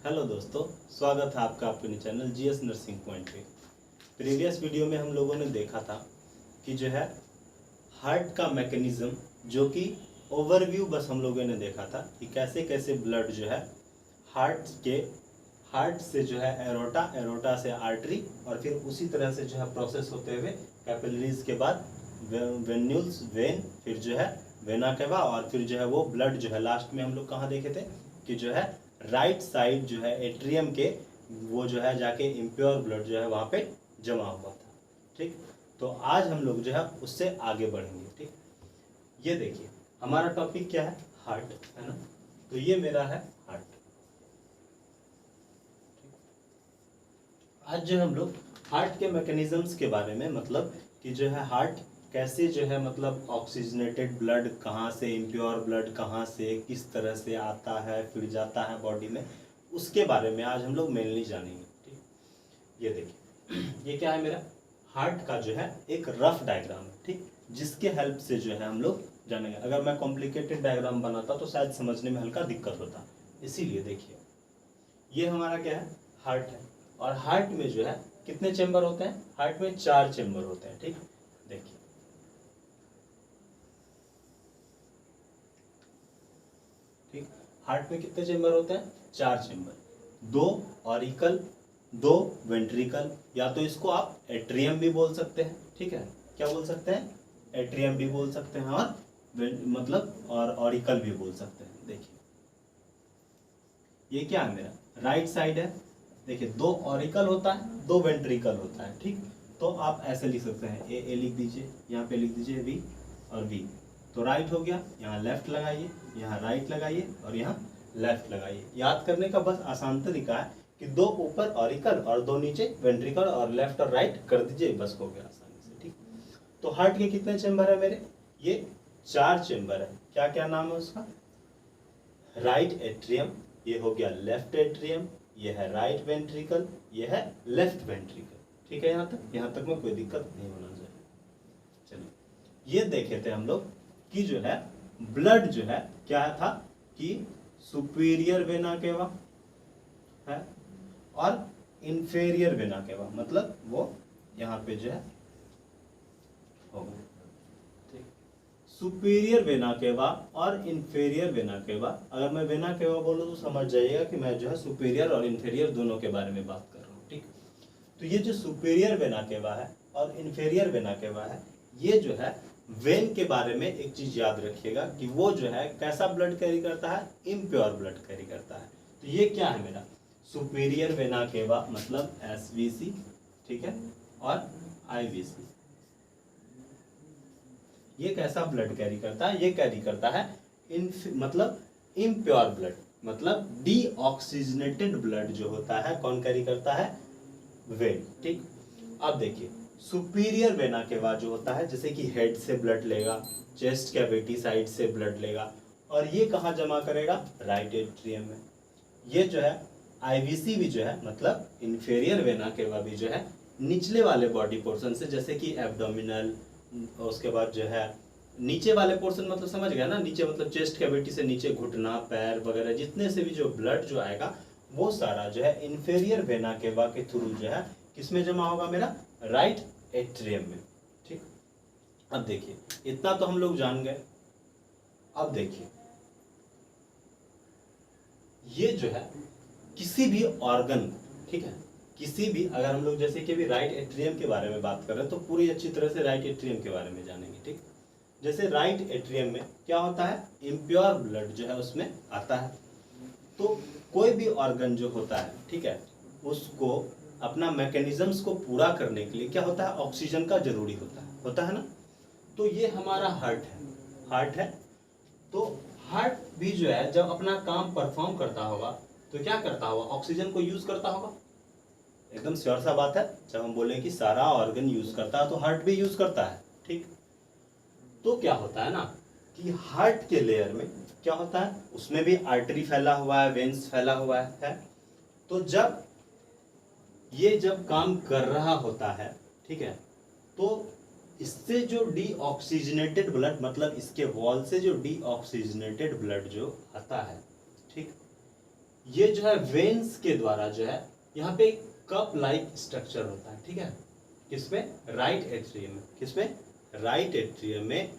Hello दोस्तों, स्वागत है आपका अपने चैनल जीएस नर्सिंग पॉइंट पे। प्रीवियस वीडियो में हम लोगों ने देखा था कि जो है हार्ट का मैकेनिज्म, जो कि ओवरव्यू बस हम लोगों ने देखा था कि कैसे कैसे ब्लड जो है हार्ट से जो है एरोटा से आर्टरी और फिर उसी तरह से जो है प्रोसेस होते हुए कैपिलरीज के बाद वेन्यूल्स वेन, फिर जो है वेना केवा और फिर जो है वो ब्लड जो है लास्ट में हम लोग कहाँ देखे थे कि जो है राइट साइड जो है एट्रियम के वो जो है जाके इम्प्योर ब्लड जो है वहाँ पे जमा हुआ था। ठीक, तो आज हम लोग जो है उससे आगे बढ़ेंगे। ठीक, ये देखिए हमारा टॉपिक क्या है, हार्ट है ना। तो ये मेरा है हार्ट। आज जो हम लोग हार्ट के मैकेनिज्म्स के बारे में, मतलब कि जो है हार्ट कैसे जो है मतलब ऑक्सीजनेटेड ब्लड कहाँ से, इम्प्योर ब्लड कहाँ से किस तरह से आता है फिर जाता है बॉडी में, उसके बारे में आज हम लोग मेनली जानेंगे। ठीक, ये देखिए ये क्या है, मेरा हार्ट का जो है एक रफ डायग्राम है। ठीक, जिसके हेल्प से जो है हम लोग जानेंगे। अगर मैं कॉम्प्लिकेटेड डायग्राम बनाता तो शायद समझने में हल्का दिक्कत होता, इसीलिए देखिए ये हमारा क्या है, हार्ट है। और हार्ट में जो है कितने चेंबर होते हैं, हार्ट में 4 चेंबर होते हैं। ठीक, देखिए ठीक, हार्ट में कितने चेंबर होते हैं, 4 चेंबर, 2 ऑरिकल 2 वेंट्रिकल, या तो इसको आप एट्रियम भी बोल सकते हैं। ठीक है, क्या बोल सकते हैं, एट्रियम भी बोल सकते हैं और मतलब और ऑरिकल भी बोल सकते हैं। देखिए ये क्या है, मेरा राइट साइड है। देखिए 2 ऑरिकल होता है, 2 वेंट्रिकल होता है। ठीक, तो आप ऐसे लिख सकते हैं, ए लिख दीजिए, यहाँ पे लिख दीजिए वी और वी, तो राइट हो गया। यहाँ लेफ्ट लगाइए, यहाँ राइट लगाइए और यहाँ लेफ्ट लगाइए। याद करने का बस आसान तरीका है कि 2 ऊपर ऑरिकल और 2 नीचे वेंट्रिकल और लेफ्ट और राइट कर दीजिए, बस हो गया आसानी से। ठीक, तो हार्ट के कितने चेंबर है मेरे, ये 4 चेंबर है। क्या क्या नाम है उसका, राइट एट्रियम, ये हो गया लेफ्ट एट्रियम, ये है राइट वेंट्रिकल, ये है लेफ्ट वेंट्रिकल। ठीक है, यहाँ तक में कोई दिक्कत नहीं होना चाहिए। चलिए ये देखे थे हम लोग कि जो है ब्लड जो है क्या था कि सुपीरियर वेना केवा है और इंफेरियर वेना केवा, मतलब वो यहाँ पे जो है होगा। सुपीरियर वेना केवा और इंफेरियर वेना केवा, अगर मैं वेना केवा बोलूँ तो समझ जाइएगा कि मैं जो है सुपीरियर और इंफेरियर दोनों के बारे में बात कर रहा हूँ। ठीक, तो ये जो सुपीरियर वेना केवा है और इंफेरियर वेना केवा है, ये जो है वेन के बारे में एक चीज याद रखिएगा कि वो जो है कैसा ब्लड कैरी करता है, इम्प्योर ब्लड कैरी करता है। तो ये क्या है मेरा सुपीरियर वेना केवा, मतलब एसवीसी, ठीक है, और आईवीसी। ये कैसा ब्लड कैरी करता है, ये कैरी करता है मतलब इम्प्योर ब्लड, मतलब डीऑक्सीजनेटेड ब्लड जो होता है कौन कैरी करता है, वेन। ठीक, अब देखिए सुपीरियर वेना केवा जो होता है, जैसे कि हेड से ब्लड लेगा, चेस्ट कैविटी साइड से ब्लड लेगा और ये कहाँ जमा करेगा, राइट एट्रियम में। ये जो है आईवीसी भी जो है मतलब इंफेरियर वेना केवा भी जो है निचले वाले बॉडी पोर्शन से, जैसे कि एब्डोमिनल, उसके बाद जो है नीचे वाले पोर्शन, मतलब समझ गया ना, नीचे मतलब चेस्ट कैविटी से नीचे घुटना पैर वगैरह जितने से भी जो ब्लड जो आएगा वो सारा जो है इंफेरियर वेना केवा के थ्रू जो है किसमें जमा होगा, मेरा राइट एट्रियम में। ठीक, अब देखिए इतना तो हम लोग जान गए। अब देखिए ये जो है किसी भी ऑर्गन, ठीक है, किसी भी, अगर हम लोग जैसे कि अभी राइट एट्रियम के बारे में बात कर रहे हैं तो पूरी अच्छी तरह से राइट एट्रियम के बारे में जानेंगे। ठीक, जैसे राइट एट्रियम में क्या होता है, इम्प्योर ब्लड जो है उसमें आता है। तो कोई भी ऑर्गन जो होता है, ठीक है, उसको अपना मैकेनिज्म्स को पूरा करने के लिए क्या होता है, ऑक्सीजन का जरूरी होता है ना। तो ये हमारा हार्ट है। तो हार्ट भी जो है जब अपना काम परफॉर्म करता होगा तो क्या करता होगा, ऑक्सीजन को यूज करता होगा। एकदम श्योर सा बात है, जब हम बोले कि सारा ऑर्गन यूज करता है तो हार्ट भी यूज करता है। ठीक, तो क्या होता है ना कि हार्ट के लेयर में क्या होता है, उसमें भी आर्टरी फैला हुआ है, वेन्स फैला हुआ है। तो जब ये जब काम कर रहा होता है, ठीक है, तो इससे जो डीऑक्सीजनेटेड ब्लड, मतलब इसके वॉल से जो डीऑक्सीजनेटेड ब्लड जो आता है, ठीक, ये जो है वेन्स के द्वारा जो है यहाँ पे कप लाइक स्ट्रक्चर होता है, ठीक है, किसमें, राइट एट्रियम में, किसमें, राइट एट्रियम में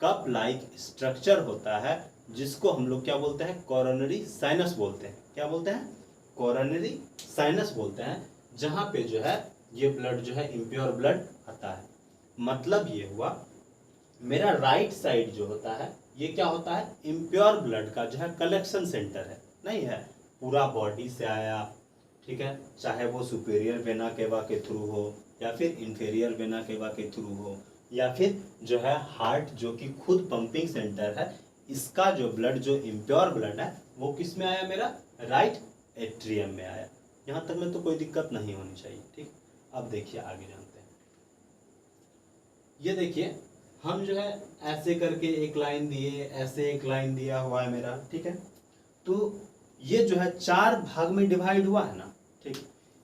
कप लाइक स्ट्रक्चर होता है, जिसको हम लोग क्या बोलते हैं, कोरोनरी साइनस बोलते हैं। क्या बोलते हैं, कोरोनरी साइनस बोलते हैं, जहाँ पे जो है ये ब्लड जो है इम्प्योर ब्लड आता है। मतलब ये हुआ मेरा राइट साइड जो होता है ये क्या होता है, इम्प्योर ब्लड का जो है कलेक्शन सेंटर है, नहीं है, पूरा बॉडी से आया, ठीक है, चाहे वो सुपीरियर वेना केवा के थ्रू हो या फिर इंफीरियर वेना केवा के थ्रू हो या फिर जो है हार्ट जो कि खुद पंपिंग सेंटर है, इसका जो ब्लड जो इम्प्योर ब्लड है वो किस में आया, मेरा राइट एट्रियम में आया। यहाँ तक में तो कोई दिक्कत नहीं होनी चाहिए, ठीक। अब देखिए आगे जानते हैं, ये देखिए हम जो है ऐसे करके एक लाइन दिए, ऐसे एक लाइन दिया हुआ है मेरा, ठीक है, तो ये जो है 4 भाग में डिवाइड हुआ है ना, ठीक।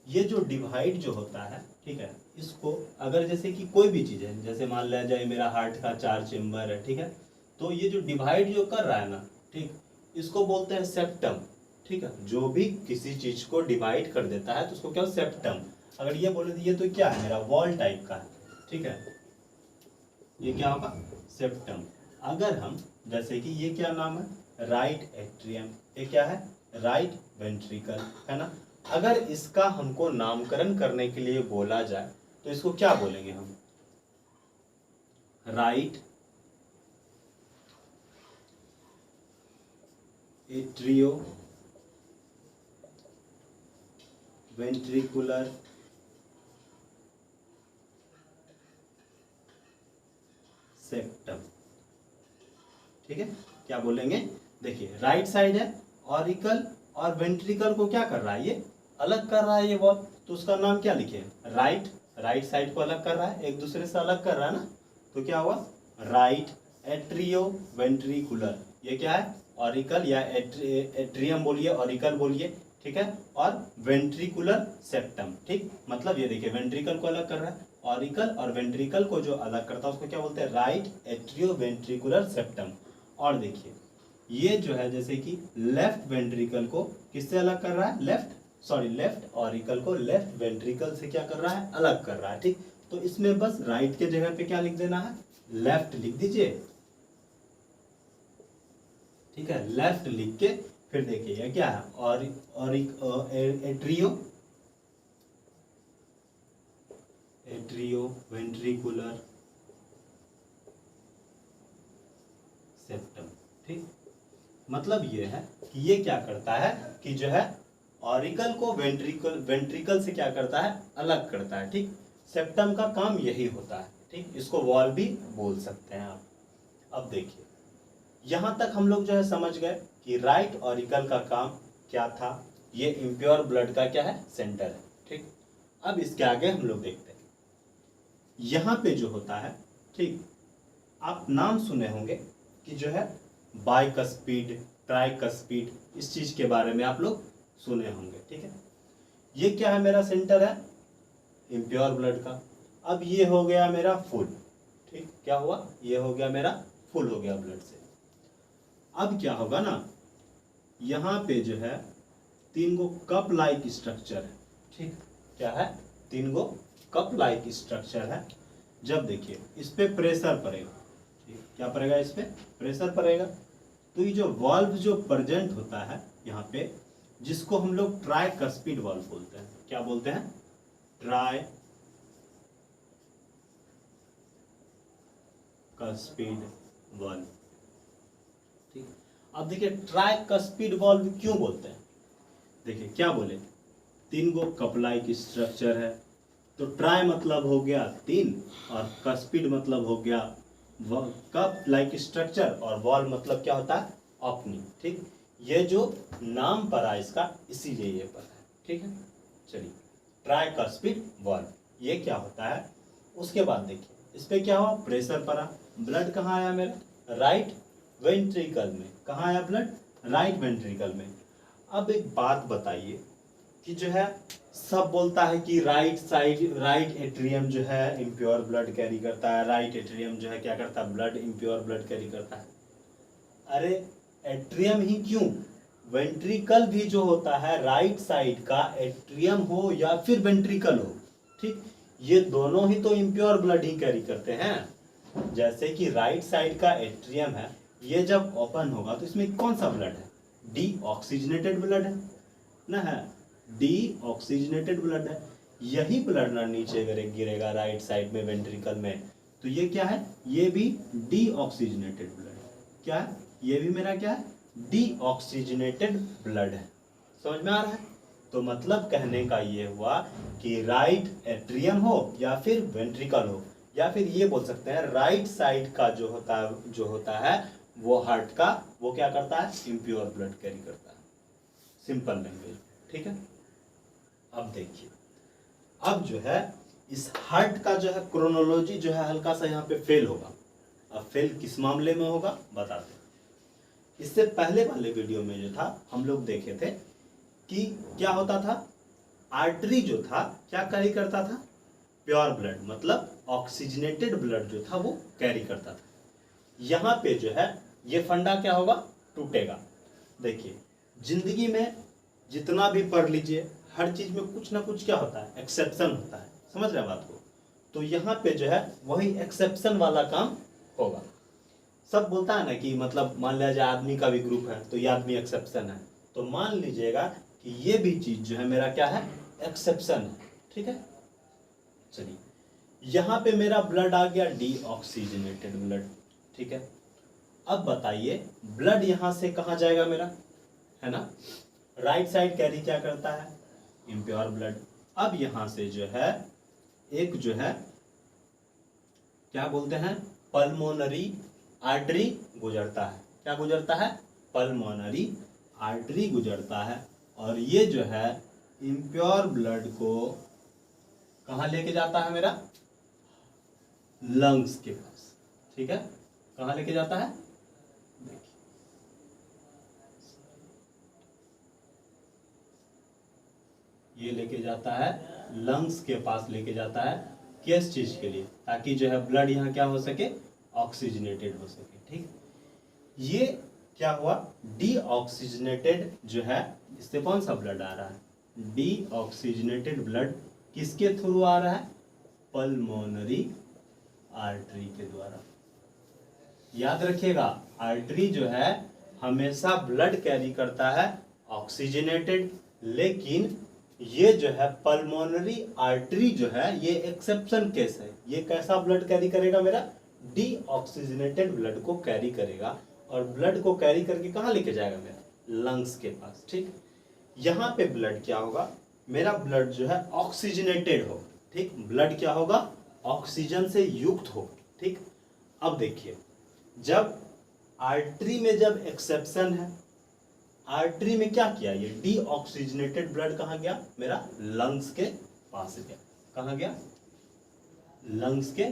ये जो डिवाइड जो होता है, ठीक है, इसको अगर जैसे कि कोई भी चीज़ है, जैसे मान लिया जाए मेरा हार्ट का 4 चेम्बर है, ठीक है, तो ये जो डिवाइड जो कर रहा है ना, ठीक, इसको बोलते हैं सेप्टम, ठीक है। जो भी किसी चीज को डिवाइड कर देता है तो उसको क्या, सेप्टम। अगर ये बोले दिए तो क्या है, मेरा वॉल टाइप का है, ठीक है, ये क्या होगा, सेप्टम। अगर हम जैसे कि ये क्या नाम है, राइट एट्रियम, ये क्या है, राइट वेंट्रिकल, है ना। अगर इसका हमको नामकरण करने के लिए बोला जाए तो इसको क्या बोलेंगे हम, राइट एट्रियो वेंट्रिकुलर सेप्टम, ठीक है। क्या बोलेंगे, देखिए राइट साइड है, ऑरिकल और वेंट्रिकल को क्या कर रहा है, ये अलग कर रहा है ये वॉल, तो उसका नाम क्या लिखे, राइट, राइट साइड को अलग कर रहा है, एक दूसरे से अलग कर रहा है ना, तो क्या हुआ, राइट एट्रियो वेंट्रिकुलर। ये क्या है, ऑरिकल या एट्रियम बोलिए, ऑरिकल बोलिए, ठीक है, और वेंट्रिकुलर सेप्टम, ठीक। मतलब ये देखिए वेंट्रिकल को अलग कर रहा है, ऑरिकल और वेंट्रिकल को जो अलग करता है उसको क्या बोलते हैं, राइट एट्रियो वेंट्रिकुलर सेप्टम। और देखिए ये जो है जैसे कि लेफ्ट वेंट्रिकल को किससे अलग कर रहा है, लेफ्ट ऑरिकल को लेफ्ट वेंट्रिकल से क्या कर रहा है, अलग कर रहा है, ठीक। तो इसमें बस राइट के जगह पे क्या लिख देना है, लेफ्ट लिख दीजिए, ठीक है, लेफ्ट लिख के फिर देखिए ये क्या है, एट्रियो वेंट्रिकुलर सेप्टम, ठीक। मतलब ये है कि ये क्या करता है कि जो है ऑरिकल को वेंट्रिकल से क्या करता है, अलग करता है, ठीक। सेप्टम का काम यही होता है, ठीक। इसको वॉल भी बोल सकते हैं आप। अब देखिए यहां तक हम लोग जो है समझ गए कि राइट ऑरिकल का काम क्या था, ये इम्प्योर ब्लड का क्या है, सेंटर है, ठीक। अब इसके आगे हम लोग देखते हैं, यहाँ पे जो होता है, ठीक, आप नाम सुने होंगे कि जो है बाइकस्पीड, ट्राइकस्पीड, इस चीज के बारे में आप लोग सुने होंगे, ठीक है। ये क्या है, मेरा सेंटर है इम्प्योर ब्लड का। अब ये हो गया मेरा फुल, ठीक, क्या हुआ, ये हो गया मेरा फुल हो गया ब्लड से। अब क्या होगा ना, यहाँ पे जो है 3 गो कप लाइक स्ट्रक्चर है, ठीक, क्या है, 3 गो कप लाइक स्ट्रक्चर है। जब देखिए इस पे प्रेशर पड़ेगा, ठीक, क्या पड़ेगा, इस पे प्रेशर पड़ेगा, तो ये जो वाल्व जो प्रेजेंट होता है यहाँ पे, जिसको हम लोग ट्राइकस्पिड वाल्व बोलते हैं, क्या बोलते हैं, ट्राइकस्पिड वाल्व, ठीक। अब देखिए ट्राइकस्पिड वाल्व क्यों बोलते हैं, देखिए क्या बोले, 3 गो कप लाइक स्ट्रक्चर है, तो ट्राई मतलब हो गया 3 और कस्पिड मतलब हो गया कप लाइक स्ट्रक्चर, और वॉल मतलब क्या होता है, ओपनिंग, ठीक। ये जो नाम पड़ा इसका इसीलिए ये पता है, ठीक है। चलिए ट्राइकस्पिड वाल्व ये क्या होता है, उसके बाद देखिए इस पे क्या हुआ, प्रेशर पड़ा, ब्लड कहाँ आया मेरा, राइट वेंट्रिकल में, कहाँ आया ब्लड, राइट वेंट्रिकल में। अब एक बात बताइए कि जो है सब बोलता है कि राइट साइड, राइट एट्रियम जो है इम्प्योर ब्लड कैरी करता है, राइट एट्रियम जो है क्या करता है, ब्लड इम्प्योर ब्लड कैरी करता है। अरे एट्रियम ही क्यों, वेंट्रिकल भी जो होता है राइट साइड का एट्रियम हो या फिर वेंट्रिकल हो, ठीक, ये दोनों ही तो इम्प्योर ब्लड ही कैरी करते हैं। जैसे कि राइट साइड का एट्रियम है, ये जब ओपन होगा तो इसमें कौन सा ब्लड है? डी ऑक्सीजनेटेड ब्लड है ना, है डी ऑक्सीजनेटेड ब्लड है। यही ब्लड ना नीचे गिरेगा राइट साइड में वेंट्रिकल में, तो ये क्या है? ये भी डी ऑक्सीजनेटेड ब्लड है। क्या है? ये भी मेरा क्या है? डी ऑक्सीजनेटेड ब्लड है। समझ में आ रहा है? तो मतलब कहने का ये हुआ कि राइट एट्रियम हो या फिर वेंट्रिकल हो, या फिर ये बोल सकते हैं राइट साइड का जो होता है वो हार्ट का, वो क्या करता है? इम्प्योर ब्लड कैरी करता है। सिंपल लैंग्वेज, ठीक है। अब देखिए, अब जो है इस हार्ट का जो है क्रोनोलॉजी जो है हल्का सा यहाँ पे फेल होगा। अब फेल किस मामले में होगा बताते हैं। इससे पहले वाले वीडियो में जो था हम लोग देखे थे कि क्या होता था, आर्टरी जो था क्या कैरी करता था? प्योर ब्लड, मतलब ऑक्सीजनेटेड ब्लड जो था वो कैरी करता था। यहाँ पे जो है ये फंडा क्या होगा? टूटेगा। देखिए, जिंदगी में जितना भी पढ़ लीजिए, हर चीज में कुछ ना कुछ क्या होता है? एक्सेप्शन होता है। समझ रहे हैं बात को? तो यहाँ पे जो है वही एक्सेप्शन वाला काम होगा। सब बोलता है ना कि मतलब मान लिया जाए आदमी का भी ग्रुप है तो ये आदमी एक्सेप्शन है, तो मान लीजिएगा कि ये भी चीज जो है मेरा क्या है? एक्सेप्शन है। ठीक है, चलिए यहाँ पे मेरा ब्लड आ गया डी ऑक्सीजनेटेड ब्लड। ठीक है, अब बताइए ब्लड यहाँ से कहाँ जाएगा मेरा, है ना? राइट साइड कैरी क्या करता है? Impure blood. अब यहाँ से जो है एक जो है क्या बोलते हैं? पल्मोनरी आर्टरी गुजरता है। क्या गुजरता है? पल्मोनरी आर्टरी गुजरता है, और ये जो है इम्प्योर ब्लड को कहाँ लेके जाता है मेरा? लंग्स के पास। ठीक है, कहाँ लेके जाता है? देखिए, ये लेके जाता है लंग्स के पास, लेके जाता है किस चीज के लिए? ताकि जो है ब्लड यहाँ क्या हो सके? ऑक्सीजनेटेड हो सके। ठीक, ये क्या हुआ? डी ऑक्सीजनेटेड जो है, इससे कौन सा ब्लड आ रहा है? डी ऑक्सीजनेटेड ब्लड किसके थ्रू आ रहा है? पल्मोनरी आर्टरी के द्वारा। याद रखिएगा, आर्टरी जो है हमेशा ब्लड कैरी करता है ऑक्सीजनेटेड, लेकिन ये जो है पल्मोनरी आर्टरी जो है ये एक्सेप्शन केस है। ये कैसा ब्लड कैरी करेगा मेरा? डी ऑक्सीजनेटेड ब्लड को कैरी करेगा, और ब्लड को कैरी करके कहाँ लेके जाएगा मेरा? लंग्स के पास। ठीक, यहाँ पे ब्लड क्या होगा? मेरा ब्लड जो है ऑक्सीजनेटेड हो। ठीक, ब्लड क्या होगा? ऑक्सीजन से युक्त हो। ठीक, अब देखिए, जब आर्टरी में जब एक्सेप्शन है, आर्टरी में क्या किया? ये डी ऑक्सीजनेटेड ब्लड कहाँ गया? मेरा लंग्स के पास गया। कहाँ गया? लंग्स के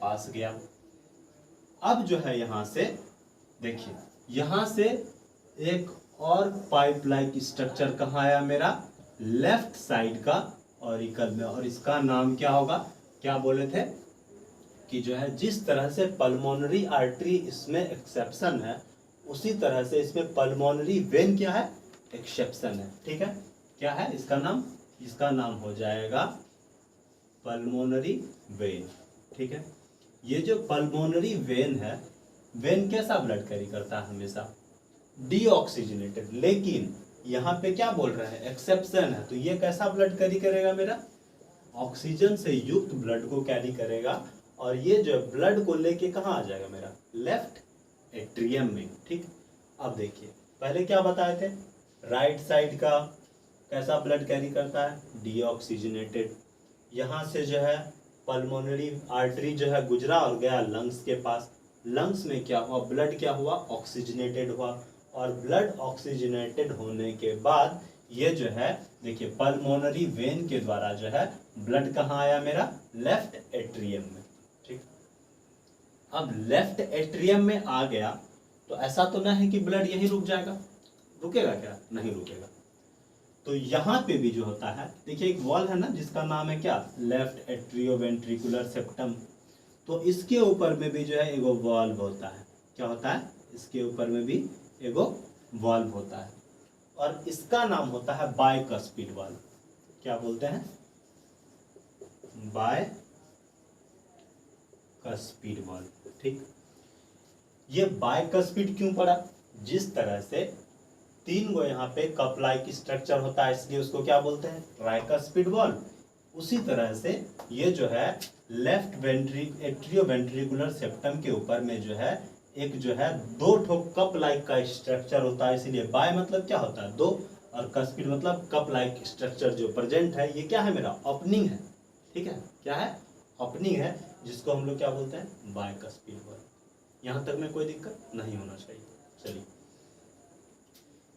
पास गया। अब जो है यहाँ से देखिए, यहाँ से एक और पाइप लाइक स्ट्रक्चर कहाँ आया मेरा? लेफ्ट साइड का ऑरिकल में, और इसका नाम क्या होगा? क्या बोले थे कि जो है जिस तरह से पल्मोनरी आर्टरी इसमें एक्सेप्शन है, उसी तरह से इसमें पल्मोनरी वेन क्या है? एक्सेप्शन है। ठीक है, क्या है इसका नाम? इसका नाम हो जाएगा पल्मोनरी वेन। ठीक है, ये जो पल्मोनरी वेन है, वेन कैसा ब्लड कैरी करता है? हमेशा डी ऑक्सीजनेटेड, लेकिन यहाँ पे क्या बोल रहे हैं? एक्सेप्शन है, तो ये कैसा ब्लड कैरी करेगा मेरा? ऑक्सीजन से युक्त ब्लड को कैरी करेगा, और ये जो ब्लड को लेके कहाँ आ जाएगा मेरा? लेफ्ट एट्रियम में। ठीक, अब देखिए पहले क्या बताए थे? राइट साइड का कैसा ब्लड कैरी करता है? D oxygenated. यहाँ से जो है पल्मोनरी आर्टरी जो है गुजरा और गया लंग्स के पास। लंग्स में क्या हुआ? ब्लड क्या हुआ? ऑक्सीजनेटेड हुआ, और ब्लड ऑक्सीजनेटेड होने के बाद ये जो है देखिए पल्मोनरी वेन के द्वारा जो है ब्लड कहाँ आया मेरा? लेफ्ट एट्रियम में। ठीक, अब लेफ्ट एट्रियम में आ गया तो ऐसा तो ना है कि ब्लड यहीं रुक जाएगा? रुकेगा क्या? नहीं रुकेगा। तो यहाँ पे भी जो होता है, देखिए एक वॉल है ना जिसका नाम है क्या? Left atrioventricular septum. तो इसके ऊपर में भी जो है एगो वॉल्व होता है। क्या होता है? इसके ऊपर में भी एगो वॉल्व होता है। और इसका नाम होता है बायकस्पिड वाल्व। क्या बोलते हैं? Bicuspid valve. ठीक, ये बायकस्पिड क्यों पड़ा? जिस तरह से 3 गो यहाँ पे कप लाइक स्ट्रक्चर होता है इसलिए उसको क्या बोलते हैं? Tricuspid valve. उसी तरह से ये जो है लेफ्ट एट्रियोवेंट्रिकुलर सेप्टम के ऊपर में जो है एक जो है 2 ठो कप लाइक का स्ट्रक्चर होता है, इसीलिए बाय मतलब क्या होता है? 2, और कस्पिड मतलब कप लाइक स्ट्रक्चर जो प्रेजेंट है, ये क्या है? मेरा ओपनिंग है। ठीक है, क्या है? ओपनिंग है, जिसको हम लोग क्या बोलते हैं? Bicuspid valve. यहाँ तक में कोई दिक्कत नहीं होना चाहिए। चलिए,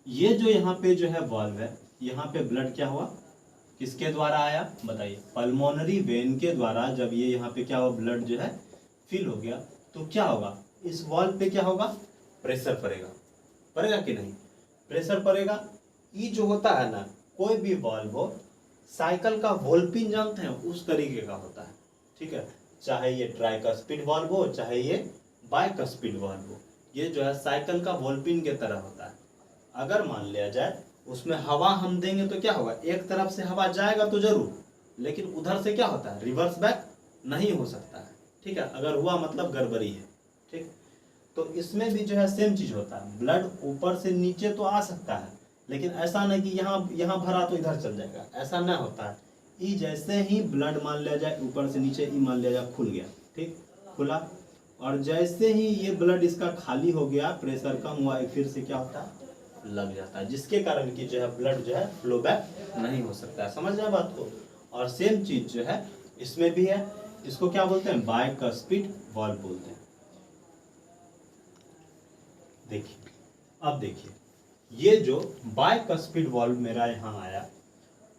ये जो यहाँ पे जो है वाल्व है, यहाँ पे ब्लड क्या हुआ? किसके द्वारा आया? बताइए। पल्मोनरी वेन के द्वारा जब ये यहाँ पे क्या हुआ? ब्लड जो है फिल हो गया, तो क्या होगा? इस वाल्व पे क्या होगा? प्रेशर पड़ेगा। पड़ेगा कि नहीं? प्रेशर पड़ेगा। ये जो होता है ना, कोई भी वाल्व हो, साइकिल का वोल्पिन जानते हैं? उस तरीके का होता है। ठीक है, चाहे ये ट्राइकस्पिड वाल्व हो, चाहे ये बायकस्पिड वाल्व हो, ये जो है साइकिल का वोल्पिन के तरह होता है। अगर मान लिया जाए उसमें हवा हम देंगे तो क्या होगा? एक तरफ से हवा जाएगा तो जरूर, लेकिन उधर से क्या होता है? रिवर्स बैक नहीं हो सकता है। ठीक है, अगर हुआ मतलब गड़बड़ी है। ठीक, तो इसमें भी जो है सेम चीज होता है। ब्लड ऊपर से नीचे तो आ सकता है, लेकिन ऐसा नहीं कि यहाँ भरा तो इधर चल जाएगा, ऐसा ना होता है। ई जैसे ही ब्लड मान लिया जाए ऊपर से नीचे, ई मान लिया जाए खुल गया, ठीक, खुला, और जैसे ही ये ब्लड इसका खाली हो गया, प्रेशर कम हुआ, फिर से क्या होता है? लग जाता है, जिसके कारण कि जो है ब्लड जो है फ्लो बैक नहीं हो सकता है। समझ रहे बात को? और सेम चीज जो है इसमें भी है। इसको क्या बोलते हैं? बायकस्पिड वाल्व बोलते हैं। देखिए, अब देखिए, ये जो बायकस्पिड वाल्व मेरा यहाँ आया,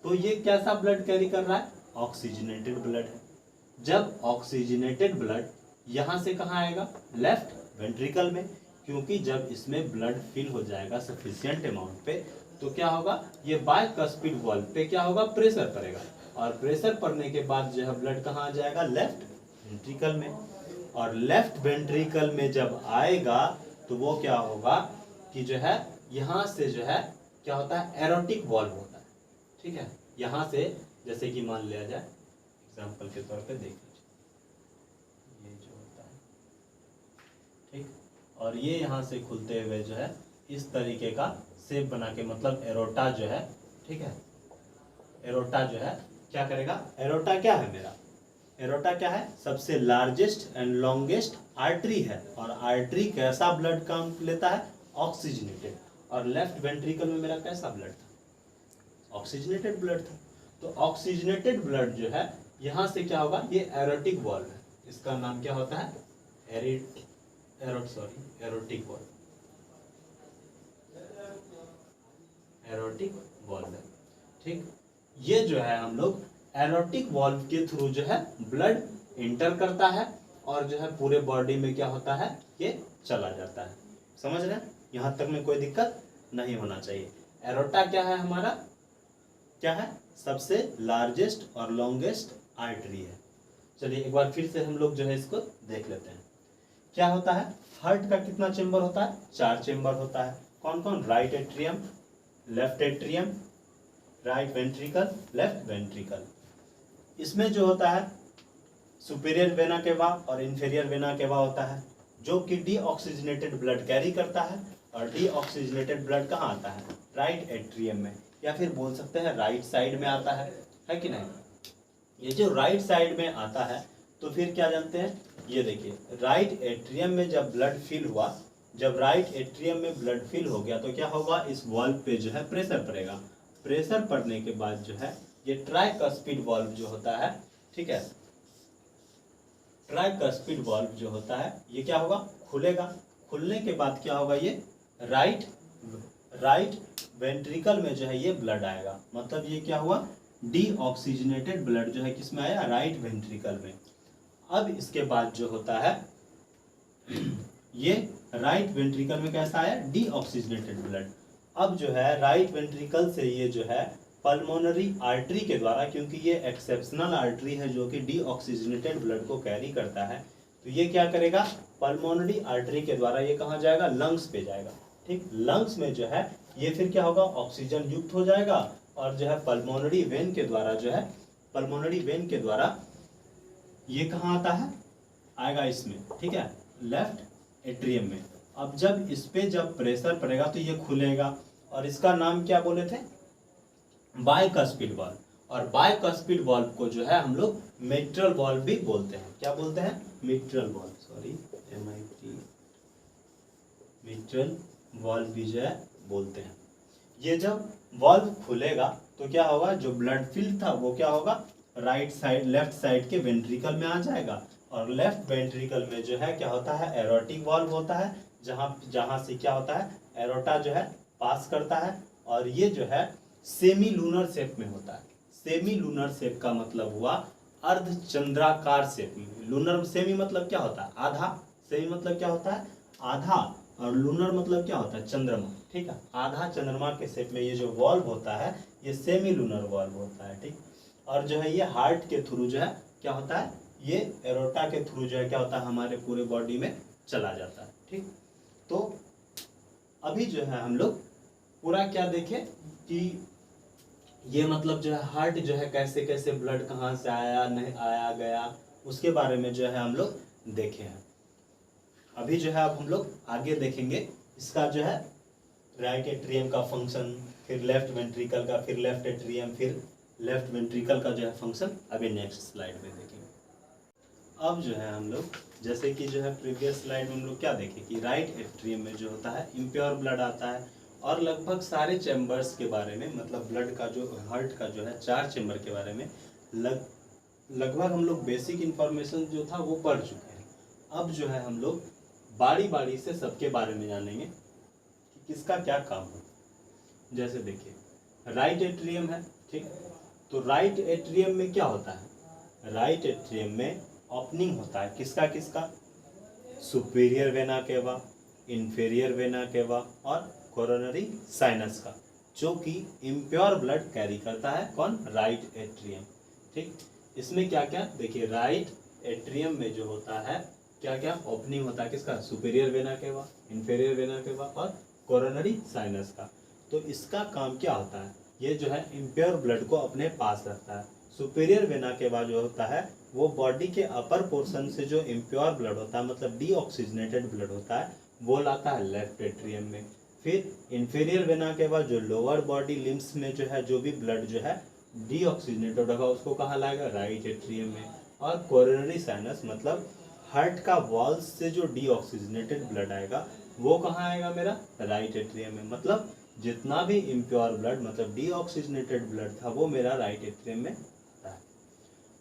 तो ये कैसा ब्लड कैरी कर रहा है? ऑक्सीजनेटेड ब्लड है। जब ऑक्सीजनेटेड ब्लड यहाँ से कहाँ आएगा? लेफ्ट वेंट्रिकल में, क्योंकि जब इसमें ब्लड फिल हो जाएगा सफिशिएंट अमाउंट पे, तो क्या होगा? ये बायकस्पिड वाल्व पे क्या होगा? प्रेशर पड़ेगा, और प्रेशर पड़ने के बाद जो है ब्लड कहाँ आ जाएगा? लेफ्ट वेंट्रिकल में। और लेफ्ट वेंट्रिकल में जब आएगा तो वो क्या होगा कि जो है यहाँ से जो है क्या होता है? एरोटिक वाल्व होता है। ठीक है, यहाँ से जैसे कि मान लिया जाए एग्जाम्पल के तौर पे देख लीजिए, ये जो होता है, ठीक, और ये यहाँ से खुलते हुए जो है इस तरीके का शेप बना के, मतलब एरोटा जो है, ठीक है, एरोटा जो है क्या करेगा? एरोटा क्या है मेरा? एरोटा क्या है? सबसे लार्जेस्ट एंड लॉन्गेस्ट आर्टरी है, और आर्टरी कैसा ब्लड काम लेता है? ऑक्सीजनेटेड। और लेफ्ट वेंट्रिकल में मेरा कैसा ब्लड था? ऑक्सीजनेटेड ब्लड था। तो ऑक्सीजनेटेड ब्लड जो है यहाँ से क्या होगा? ये एरोटिक वाल्व है, इसका नाम क्या होता है? एरोटिक वाल्व, एरोटिक वाल्व है। ठीक, ये जो है हम लोग एरोटिक वाल्व के थ्रू जो है ब्लड इंटर करता है, और जो है पूरे बॉडी में क्या होता है? ये चला जाता है। समझ रहे हैं? यहाँ तक में कोई दिक्कत नहीं होना चाहिए। एरोटा क्या है हमारा? क्या है? सबसे लार्जेस्ट और लॉन्गेस्ट आर्टरी है। चलिए एक बार फिर से हम लोग जो है इसको देख लेते हैं। क्या होता है? हार्ट का कितना चेंबर होता है? 4 चेंबर होता है। कौन कौन? Right atrium, left atrium, right ventricle, left ventricle. इसमें जो होता है सुपीरियर वेना केवा और इंफीरियर वेना केवा होता है, जो कि डीऑक्सीजनेटेड ब्लड कैरी करता है, और डीऑक्सीजनेटेड ब्लड कहाँ आता है? राइट एट्रियम में, या फिर बोल सकते हैं राइट साइड में आता है कि नहीं? ये जो राइट साइड में आता है, तो फिर क्या जानते हैं? ये देखिए, राइट एट्रियम में जब ब्लड फिल हुआ, जब राइट एट्रियम में ब्लड फिल हो गया, तो क्या होगा? इस वाल्व पे जो है प्रेशर पड़ेगा। प्रेशर पड़ने के बाद जो है ये ट्राइकस्पिड वाल्व जो होता है, ठीक है, ट्राइकस्पिड वाल्व जो होता है ये क्या होगा? खुलेगा। खुलने के बाद क्या होगा? ये राइट वेंट्रिकल में जो है ये ब्लड आएगा, मतलब ये क्या हुआ? डीऑक्सीजनेटेड ब्लड जो है किसमें आया? राइट वेंट्रिकल में। अब इसके बाद जो होता है ये राइट वेंट्रिकल में कैसा आया? Deoxygenated blood. अब जो है राइट वेंट्रिकल से ये जो है पल्मोनरी आर्टरी के द्वारा, क्योंकि ये एक्सेप्शनल आर्टरी है जो कि डीऑक्सीजनेटेड ब्लड को कैरी करता है, तो ये क्या करेगा? पल्मोनरी आर्टरी के द्वारा ये कहाँ जाएगा? लंग्स पे जाएगा। ठीक, लंग्स में जो है ये फिर क्या होगा, ऑक्सीजन युक्त हो जाएगा और जो है पल्मोनरी वेन के द्वारा जो है, पल्मोनरी वेन के द्वारा ये कहाँ आता है, आएगा इसमें, ठीक है, लेफ्ट एट्रियम में। अब जब इस पे जब प्रेशर पड़ेगा तो ये खुलेगा और इसका नाम क्या बोले थे, बायकस्पिड वाल्व। और बायकस्पिड वाल्व को जो है हम लोग मिट्रल वाल्व भी बोलते हैं। क्या बोलते हैं, mitral valve, sorry MIT, mitral valve भी जो है बोलते हैं। ये जब वाल्व खुलेगा तो क्या होगा, जो ब्लड फिल्ड था वो क्या होगा, राइट साइड लेफ्ट साइड के वेंट्रिकल में आ जाएगा और लेफ्ट वेंट्रिकल में जो है क्या होता है, एरोटिक वाल्व होता है, जहां से क्या होता है, एरोटा जो है पास करता है और ये जो है सेमी लूनर शेप में होता है। सेमी लूनर शेप का मतलब हुआ अर्धचंद्राकार शेप में। लूनर सेमी मतलब क्या होता है, आधा, सेमी मतलब क्या होता है, आधा, और लूनर मतलब क्या होता है, चंद्रमा, ठीक है, आधा चंद्रमा के शेप में ये जो वॉल्व होता है ये सेमी लूनर वॉल्व होता है, ठीक। और जो है ये हार्ट के थ्रू जो है क्या होता है, ये एरोटा के थ्रू जो है क्या होता है, हमारे पूरे बॉडी में चला जाता है, ठीक। तो अभी जो है हम लोग पूरा क्या देखें कि ये मतलब जो है हार्ट जो है कैसे कैसे ब्लड कहाँ से आया नहीं आया गया, उसके बारे में जो है हम लोग देखे हैं। अभी जो है अब हम लोग आगे देखेंगे इसका जो है राइट एट्रियम का फंक्शन, फिर लेफ्ट वेंट्रिकल का, फिर लेफ्ट एट्रियम, फिर लेफ्ट वेंट्रिकल का जो है फंक्शन अभी नेक्स्ट स्लाइड में देखेंगे। अब जो है हम लोग जैसे कि जो है प्रीवियस स्लाइड में हम लोग क्या देखे कि राइट एट्रियम में जो होता है इम्प्योर ब्लड आता है और लगभग सारे चैम्बर्स के बारे में, मतलब ब्लड का जो हार्ट का जो है 4 चैम्बर के बारे में लगभग हम लोग बेसिक इन्फॉर्मेशन जो था वो पढ़ चुके हैं। अब जो है हम लोग बारी बारी से सबके बारे में जानेंगे कि किसका क्या काम है। जैसे देखिए राइट एट्रियम है, ठीक, तो राइट एट्रियम में क्या होता है, राइट एट्रियम में ओपनिंग होता है किसका किसका, सुपीरियर वेना केवा, इंफीरियर वेना केवा और कोरोनरी साइनस का, जो कि इम्प्योर ब्लड कैरी करता है कौन, राइट एट्रियम, ठीक। इसमें क्या क्या देखिए, राइट एट्रियम में जो होता है क्या क्या ओपनिंग होता है किसका, सुपीरियर वेना केवा, इंफीरियर वेना केवा और कोरोनरी साइनस का। तो इसका काम क्या होता है, ये जो है इम्प्योर ब्लड को अपने पास रखता है। सुपीरियर वेना केवा जो होता है वो बॉडी के अपर पोर्शन से जो इम्प्योर ब्लड होता है, मतलब डीऑक्सीजनेटेड ब्लड होता है, वो लाता है लेफ्ट एट्रियम में। फिर इंफीरियर वेना केवा जो लोअर बॉडी लिम्स में जो है जो भी ब्लड जो है डीऑक्सीजनेटेड होगा उसको कहाँ लाएगा, राइट एट्रियम में। और कोरोनरी साइनस मतलब हार्ट का वॉल्स से जो डीऑक्सीजनेटेड ब्लड आएगा वो कहाँ आएगा मेरा, राइट एट्रियम में। मतलब जितना भी इम्प्योर ब्लड मतलब डीऑक्सीजनेटेड ब्लड था वो मेरा राइट एट्रियम में था।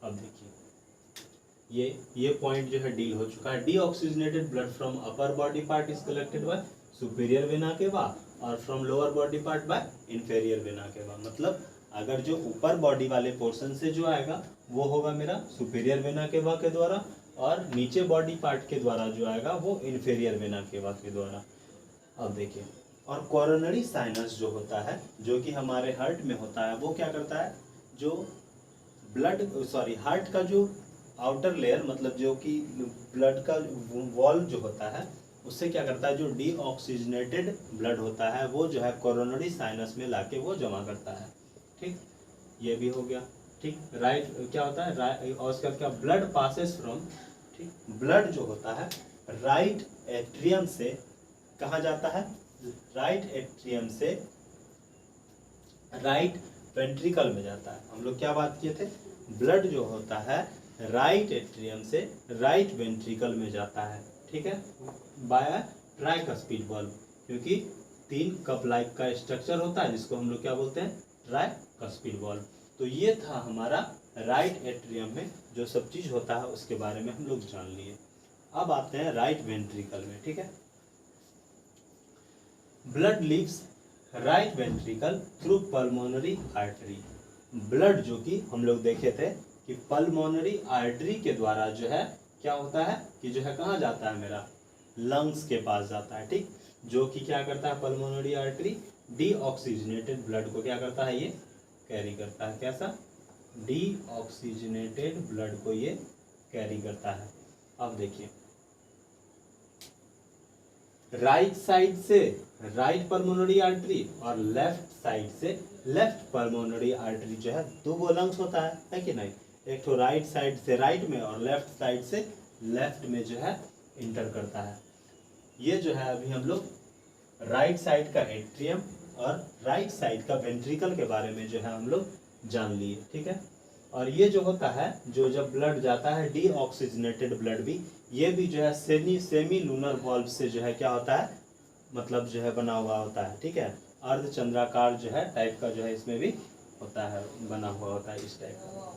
अब देखिए ये पॉइंट जो है डील हो चुका है। Deoxygenated blood from upper body part is collected by superior vena cava और from lower body part by inferior vena cava. मतलब अगर जो ऊपर बॉडी वाले पोर्शन से जो आएगा वो होगा मेरा सुपीरियर वेना केवा के द्वारा और नीचे बॉडी पार्ट के द्वारा जो आएगा वो इंफीरियर वेना केवा के द्वारा। अब देखिए और कोरोनरी साइनस जो होता है जो कि हमारे हार्ट में होता है वो क्या करता है, जो ब्लड हार्ट का जो आउटर लेयर मतलब जो कि ब्लड का वॉल जो होता है उससे क्या करता है, जो डीऑक्सीजनेटेड ब्लड होता है वो जो है कोरोनरी साइनस में लाके वो जमा करता है, ठीक। ये भी हो गया, ठीक। राइट क्या होता है, और उसका क्या, ब्लड पासेस फ्रॉम, ठीक, ब्लड जो होता है राइट एट्रियम से कहाँ जाता है, राइट एट्रियम से राइट वेंट्रिकल में जाता है। हम लोग क्या बात किए थे, ब्लड जो होता है राइट एट्रियम से राइट वेंट्रिकल में जाता है, ठीक है, बाय ट्राइकस्पिड वाल्व, क्योंकि 3 कप लाइक का स्ट्रक्चर होता है जिसको हम लोग क्या बोलते हैं, ट्राइकस्पिड वाल्व। तो ये था हमारा राइट एट्रियम में जो सब चीज होता है उसके बारे में हम लोग जान लिए। अब आते हैं राइट वेंट्रिकल में, ठीक है। Blood leaves right ventricle through pulmonary artery. Blood जो कि हम लोग देखे थे कि पल्मोनरी आर्टरी के द्वारा जो है क्या होता है कि जो है कहाँ जाता है मेरा, लंग्स के पास जाता है, ठीक। जो कि क्या करता है पल्मोनरी आर्टरी, डीऑक्सीजनेटेड ब्लड को क्या करता है, ये कैरी करता है, कैसा, डीऑक्सीजनेटेड ब्लड को ये कैरी करता है। अब देखिए राइट साइड से राइट पल्मोनरी आर्टरी और लेफ्ट साइड से लेफ्ट पल्मोनरी आर्टरी जो है दो लंग्स होता है कि नहीं। एक तो राइट साइड से राइट में और लेफ्ट साइड से लेफ्ट में जो है इंटर करता है। ये जो है अभी हम लोग राइट साइड का एट्रियम और राइट साइड का वेंट्रिकल के बारे में जो है हम लोग जान लिए, ठीक है। और ये जो होता है, जो जब ब्लड जाता है डीऑक्सीजनेटेड ब्लड भी, ये भी जो है सेमी लूनर वॉल्व से जो है क्या होता है, मतलब जो है बना हुआ होता है, ठीक है। अर्धचंद्राकार जो है टाइप का जो है इसमें भी होता है, बना हुआ होता है इस टाइप का,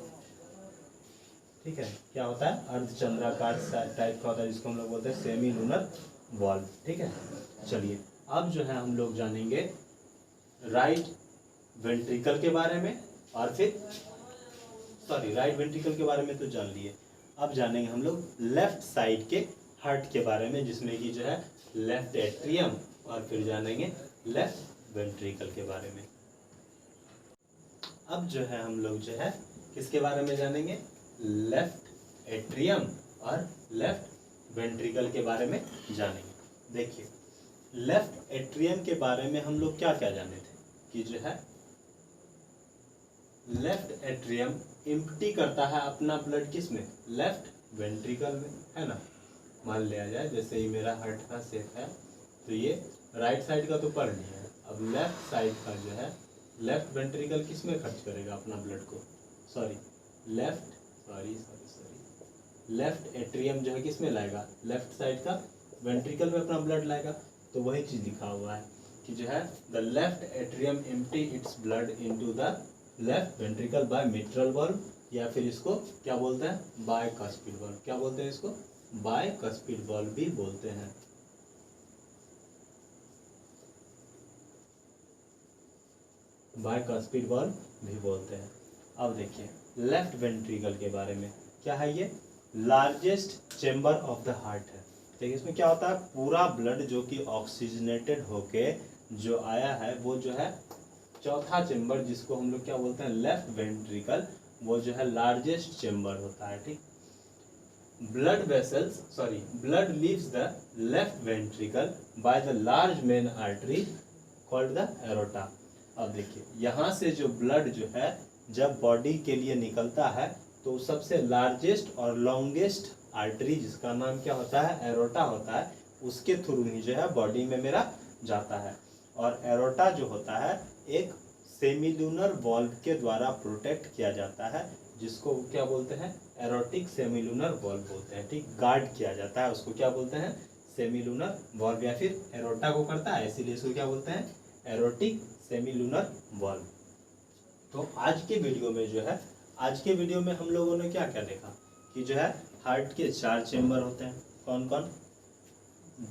ठीक है। क्या होता है, अर्धचंद्राकार टाइप का होता है, जिसको हम लोग बोलते हैं सेमी लूनर वॉल्व, ठीक है। चलिए अब जो है हम लोग जानेंगे राइट वेंट्रिकल के बारे में, और फिर राइट वेंट्रिकल के बारे में तो जान लिए। अब जानेंगे हम लोग लेफ्ट साइड के हार्ट के बारे में, जिसमें कि जो है लेफ्ट एट्रियम, और फिर जानेंगे लेफ्ट वेंट्रिकल के बारे में। अब जो है हम लोग जो है किसके बारे में जानेंगे, लेफ्ट एट्रियम और लेफ्ट वेंट्रिकल के बारे में जानेंगे। देखिए लेफ्ट एट्रियम के बारे में हम लोग क्या क्या जाने थे कि जो है लेफ्ट एट्रियम एम्प्टी करता है अपना ब्लड किस में, लेफ्ट वेंट्रिकल में, है ना। मान लिया जाए जैसे ही मेरा हार्ट का शेप है, तो ये राइट साइड का तो पढ़ लिया है, अब लेफ्ट साइड का जो है लेफ्ट वेंट्रिकल किस में खर्च करेगा अपना ब्लड को, लेफ्ट एट्रियम जो है किस में लाएगा, लेफ्ट साइड का वेंट्रिकल में अपना ब्लड लाएगा। तो वही चीज लिखा हुआ है कि जो है the left atrium empty its blood into the left ventricle by mitral valve, या फिर इसको क्या बोलते हैं, बायकस्पिड वाल्व। क्या बोलते हैं इसको, बायकस्पिड वाल्व भी बोलते हैं। बायकस्पिड वाल्व भी बोलते हैं। अब देखिए लेफ्ट वेंट्रिकल के बारे में, क्या है ये, largest chamber of the heart है। देखिए इसमें क्या होता है, पूरा ब्लड जो कि ऑक्सीजनेटेड होके जो आया है, वो जो है चौथा चेंबर, जिसको हम लोग क्या बोलते हैं, लेफ्ट वेंट्रिकल, वो जो है लार्जेस्ट चेंबर होता है, ठीक। Blood leaves the left ventricle by the large main artery called the aorta. अब देखिए यहाँ से जो ब्लड जो है जब बॉडी के लिए निकलता है, तो सबसे लार्जेस्ट और लॉन्गेस्ट आर्टरी, जिसका नाम क्या होता है, एरोटा होता है, उसके थ्रू ही जो है बॉडी में मेरा जाता है। और एरोटा जो होता है एक सेमिलूनर वॉल्व के द्वारा प्रोटेक्ट किया जाता है, जिसको क्या बोलते हैं, एरोटिक सेमिलूनर वॉल्व बोलते हैं, ठीक। गार्ड किया जाता है उसको, क्या बोलते हैं, सेमिलूनर वॉल्व, या फिर एरोटा को करता है, इसीलिए इसको क्या बोलते हैं, एरोटिक सेमिलूनर वॉल्व। तो आज के वीडियो में हम लोगों ने क्या क्या देखा कि जो है हार्ट के 4 चेंबर होते हैं, कौन कौन,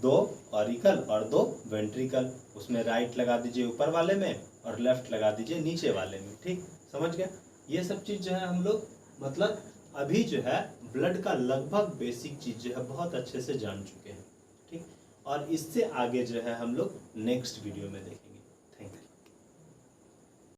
2 ऑरिकल और 2 वेंट्रिकल। उसमें राइट लगा दीजिए ऊपर वाले में और लेफ्ट लगा दीजिए नीचे वाले में, ठीक, समझ गया। ये सब चीज़ जो है हम लोग मतलब अभी जो है ब्लड का लगभग बेसिक चीज़ जो है बहुत अच्छे से जान चुके हैं, ठीक। और इससे आगे जो है हम लोग नेक्स्ट वीडियो में देखेंगे।